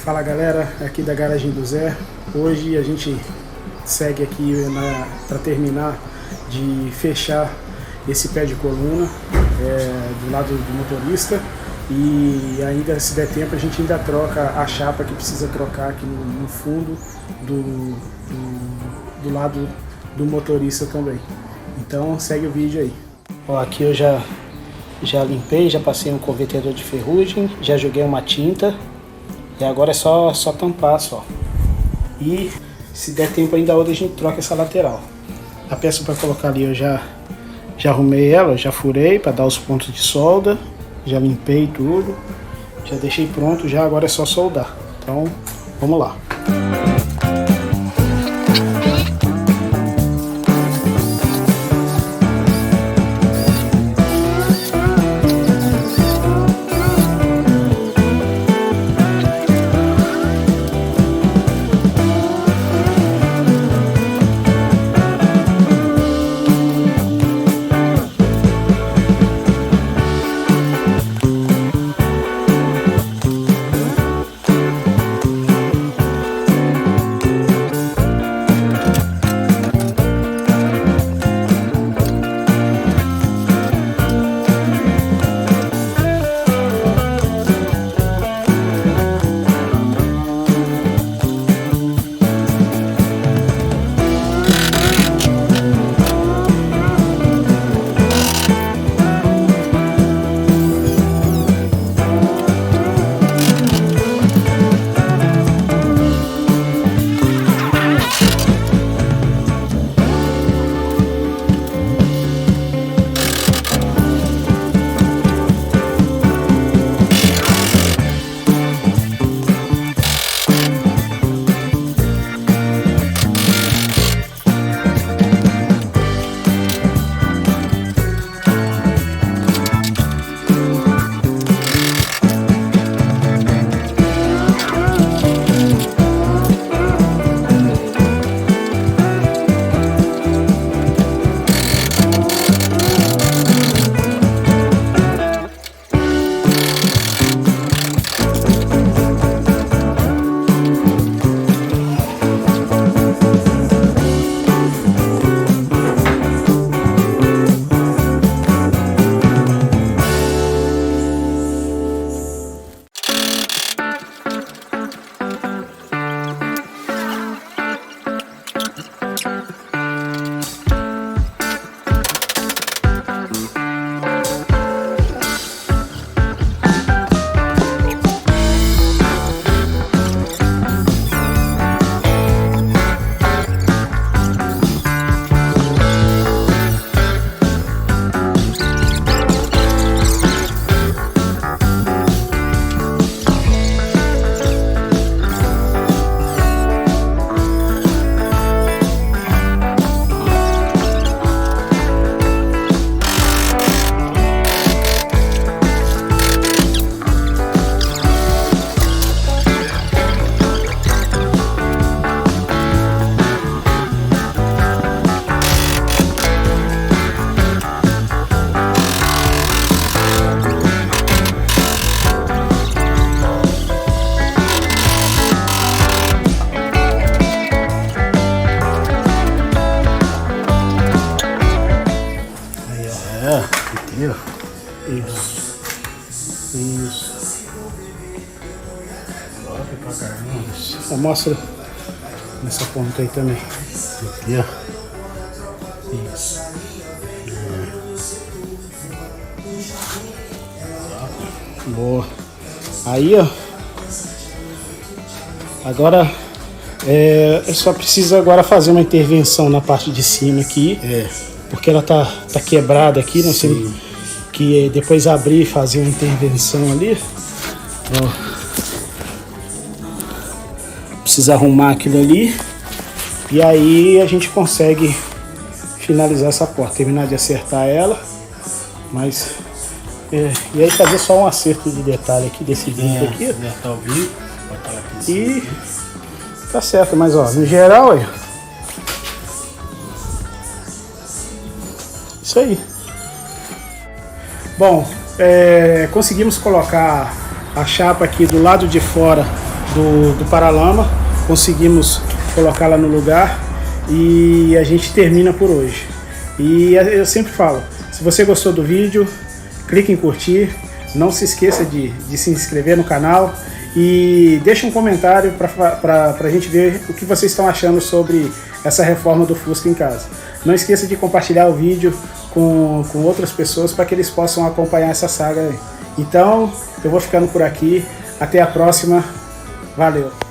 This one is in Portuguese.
Fala galera, aqui da garagem do Zé. Hoje a gente segue aqui para terminar de fechar esse pé de coluna do lado do motorista, e ainda, se der tempo, a gente ainda troca a chapa que precisa trocar aqui no fundo do lado do motorista também. Então segue o vídeo aí. Ó, aqui eu já limpei, já passei um convertedor de ferrugem, já joguei uma tinta. E agora é só tampar só. E se der tempo ainda hoje a gente troca essa lateral. A peça para colocar ali eu já arrumei ela, já furei para dar os pontos de solda. Já limpei tudo. Já deixei pronto, já agora é só soldar. Então, vamos lá. Isso. Isso. Mostra nessa ponta aí também. Aqui, ó. Isso. Boa. Aí, ó. Agora eu só preciso agora fazer uma intervenção na parte de cima aqui. Porque ela tá quebrada aqui, não sei. Que depois abrir e fazer uma intervenção ali. Ó. Precisa arrumar aquilo ali. E aí a gente consegue finalizar essa porta, terminar de acertar ela. Mas e aí fazer só um acerto de detalhe aqui desse vidro aqui. E tá certo, mas ó, no geral aí. Isso aí. Bom, conseguimos colocar a chapa aqui do lado de fora do paralama, conseguimos colocá-la no lugar e a gente termina por hoje. E eu sempre falo, se você gostou do vídeo, clique em curtir, não se esqueça de se inscrever no canal e deixe um comentário para a gente ver o que vocês estão achando sobre essa reforma do Fusca em casa. Não esqueça de compartilhar o vídeo com outras pessoas para que eles possam acompanhar essa saga aí. Então, eu vou ficando por aqui. Até a próxima. Valeu!